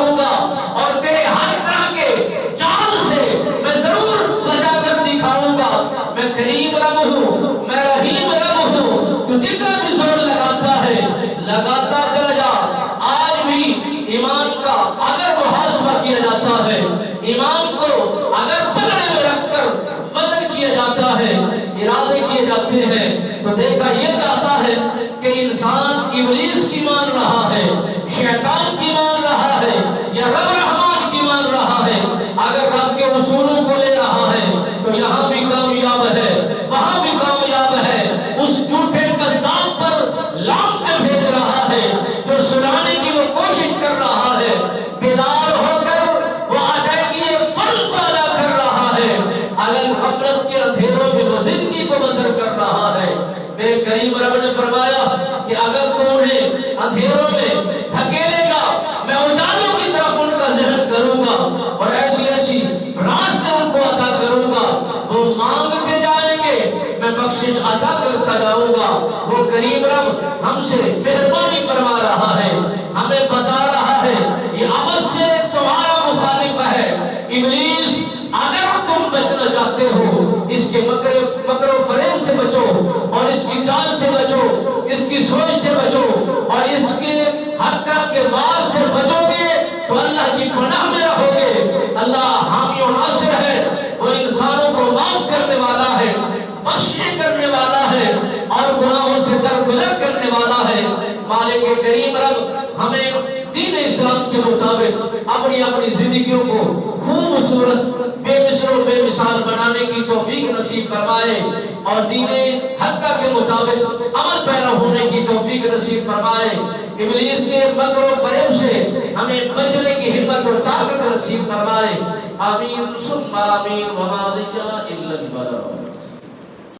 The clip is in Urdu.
ماروں گا اور تیرے ہر طرح کے جال سے میں ضرور بچا کر دکھاؤں گا۔ میں کریم رب ہوں، میں رحیم رب ہوں، تو جتنا بھی زور لگاتا ہے لگاتا چلا جا۔ آج بھی ایمان کا اگر محاسبہ کیا جاتا ہے، ایمان کو اگر پلڑے میں رکھ کر وزن کیا جاتا ہے، ارادے کیے جاتے ہیں، تو دیکھا یہ جاتا ہے کہ انسان ابلیس کی مان رہا ہے، شیطان کی مان رہا ہے، یا رب رحمان کی مان رہا ہے۔ اگر رب کے اصولوں کو لے رہا ہے تو یہاں بھی کامیاب ہے، وہاں بھی کامیاب ہے۔ اس جھوٹے کذاب پر لعنتیں بھیج رہا ہے، جو سنانے کی وہ کوشش کر رہا ہے، بیدار ہو کر وہ ادائیگی فرض کو ادا کر رہا ہے، علل غفلت کے اندھیروں میں وہ زندگی کو بسر کر رہا ہے۔ میرے کریم رب نے فرمایا کہ اگر تو انہیں اندھیروں میں دھکیلے گا، میں اجالوں کی طرف ان کا ذہن کروں گا اور ایسی ایسی راستے ان کو عطا کروں گا، وہ مانگتے جائیں گے، میں بخشش عطا کرتا جاؤں گا۔ وہ کریم رب ہم سے مہربانی فرما رہا ہے، ہمیں بتا رہا ہے یہ عمل سے تمہارا مخالف ہے۔ ابلیس اگر تم بچنا چاہتے ہو، اس کے مکر و فریب سے بچو اور اس کی چال سے بچو، اس کی سوچ سے بچو اور اس کے ہر طرح کے وار سے بچو گے تو اللہ کی پناہ میں رہو گے۔ اللہ حامی و ناصر ہے، وہ انسانوں کو معاف کرنے والا ہے، بخشنے کرنے والا ہے اور گناہوں سے درگزر کرنے والا ہے۔ مالک کریم رب ہمیں دین اسلام کے مطابق اپنی اپنی زندگیوں کو خوبصورت، بے مثل و بے مثال بنانے کی توفیق نصیب فرمائے اور دین حقہ کے مطابق عمل پیرا ہونے کی توفیق نصیب فرمائے۔ ابلیس کے مکر و فریب سے ہمیں بچنے کی ہمت اور طاقت نصیب فرمائے۔ آمین ثم آمین وما